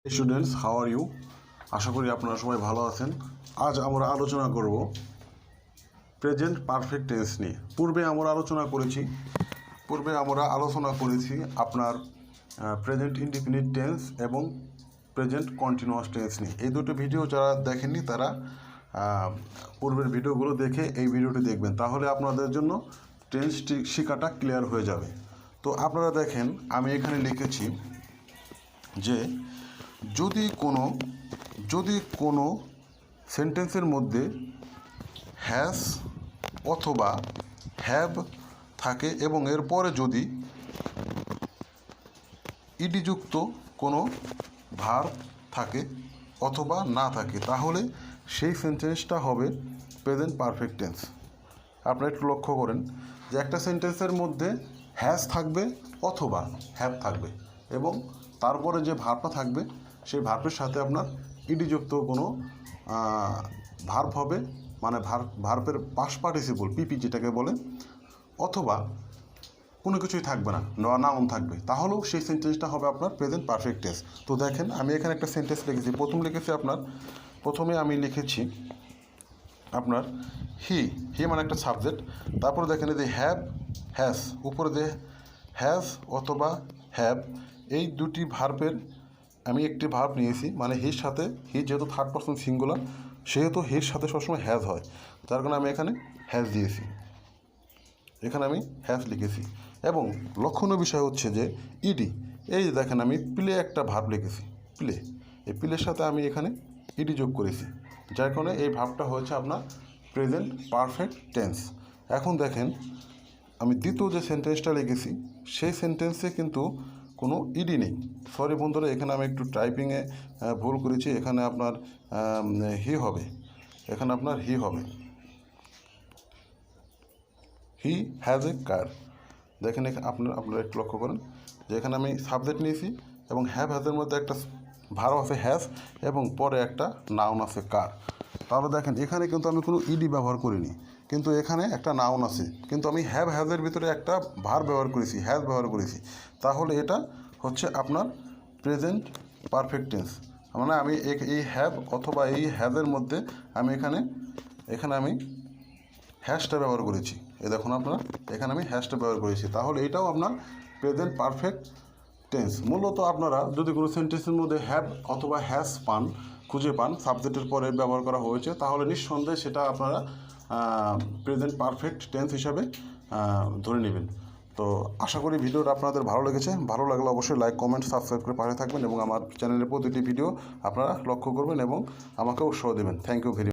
Students, how are you? আশা করি আপনারা সবাই ভালো আছেন। আজ আমরা আলোচনা করব প্রেজেন্ট পারফেক্ট টেন্স নিয়ে। পূর্বে আমরা আলোচনা করেছি আপনার প্রেজেন্ট ইনডিফিনিট টেন্স এবং প্রেজেন্ট কন্টিনিউয়াস টেন্স নিয়ে। এই দুটো ভিডিও যারা দেখেননি তারা পূর্বের ভিডিওগুলো দেখে এই ভিডিওটি দেখবেন, তাহলে আপনাদের জন্য টেন্সটি শেখাটা ক্লিয়ার হয়ে যাবে। তো আপনারা দেখেন, আমি এখানে লিখেছি যে যদি কোনো সেন্টেন্সের মধ্যে হ্যাজ অথবা হ্যাভ থাকে এবং এরপরে যদি ইডিযুক্ত কোনো ভার্ব থাকে অথবা না থাকে, তাহলে সেই সেন্টেন্সটা হবে প্রেজেন্ট পারফেক্ট টেন্স। আপনারা একটু লক্ষ্য করেন যে একটা সেন্টেন্সের মধ্যে হ্যাজ থাকবে অথবা হ্যাভ থাকবে এবং তারপরে যে ভার্বটা থাকবে সেই ভার্বের সাথে আপনার ইডিযুক্ত কোনো ভার্ব হবে, মানে ভার্বের পাস্ট পার্টিসিপল পিপি যেটাকে বলে, অথবা কোনো কিছুই থাকবে না, নাউন থাকবে, তাহলেও সেই সেন্টেন্সটা হবে আপনার প্রেজেন্ট পারফেক্ট টেন্স। তো দেখেন, আমি এখানে একটা সেন্টেন্স লিখেছি। প্রথমে আমি লিখেছি আপনার হি মানে একটা সাবজেক্ট। তারপরে দেখেন এই যে হ্যাজ, উপরে যে হ্যাজ অথবা হ্যাভ, এই দুটি ভার্বের আমি একটি ভার্ব নিয়েছি, মানে হির সাথে, হি যেহেতু থার্ড পারসন সিঙ্গুলার সেহেতু হির সাথে সবসময় হ্যাজ হয়, যার কারণে আমি এখানে হ্যাজ দিয়েছি, এখানে আমি হ্যাজ লিখেছি। এবং লক্ষণীয় বিষয় হচ্ছে যে ইডি, এই যে দেখেন আমি প্লে একটা ভার্ব লিখেছি, প্লে, এই প্লের সাথে আমি এখানে ইডি যোগ করেছি, যার কারণে এই ভার্বটা হয়েছে আপনার প্রেজেন্ট পারফেক্ট টেন্স। এখন দেখেন, আমি দ্বিতীয় যে সেন্টেন্সটা লিখেছি সেই সেন্টেন্সে কিন্তু কোনো ইডি নেই। সরি বন্ধুরা, এখানে আমি একটু টাইপিংয়ে ভুল করেছি, এখানে আপনার হি হবে, হি হ্যাজ এ কার। দেখেন আপনারা একটু লক্ষ্য করেন যে এখানে আমি সাবজেক্ট নিয়েছি এবং হ্যাজের মধ্যে একটা ভার্ব আছে হ্যাজ এবং পরে একটা নাউন আছে কার। তাহলে দেখেন, এখানে কিন্তু আমি কোনো ইডি ব্যবহার করিনি, কিন্তু এখানে একটা নাউন আছে, কিন্তু আমি হ্যাজের ভিতরে একটা ভার্ব ব্যবহার করেছি, হ্যাজ ব্যবহার করেছি, তাহলে এটা হচ্ছে আপনার প্রেজেন্ট পারফেক্ট টেন্স। মানে আমি এই হ্যাভ অথবা এই হ্যাজের মধ্যে আমি এখানে আমি হ্যাশটা ব্যবহার করেছি। এই দেখুন আপনারা, এখানে আমি হ্যাশটা ব্যবহার করেছি, তাহলে এটাও আপনার প্রেজেন্ট পারফেক্ট টেন্স। মূলত আপনারা যদি কোনো সেন্টেন্সের মধ্যে হ্যাভ অথবা হ্যাজ খুঁজে পান, সাবজেক্টের পরে ব্যবহার করা হয়েছে, তাহলে নিঃসন্দেহে সেটা আপনারা প্রেজেন্ট পারফেক্ট টেন্স হিসাবে ধরে নেবেন। তো আশা করি ভিডিওটা আপনাদের ভালো লেগেছে। ভালো লাগলে অবশ্যই লাইক, কমেন্ট, সাবস্ক্রাইব করে পাশে থাকবেন এবং আমার চ্যানেলের প্রতিটি ভিডিও আপনারা লক্ষ্য করবেন এবং আমাকে উৎসাহ দেবেন। Thank you very much.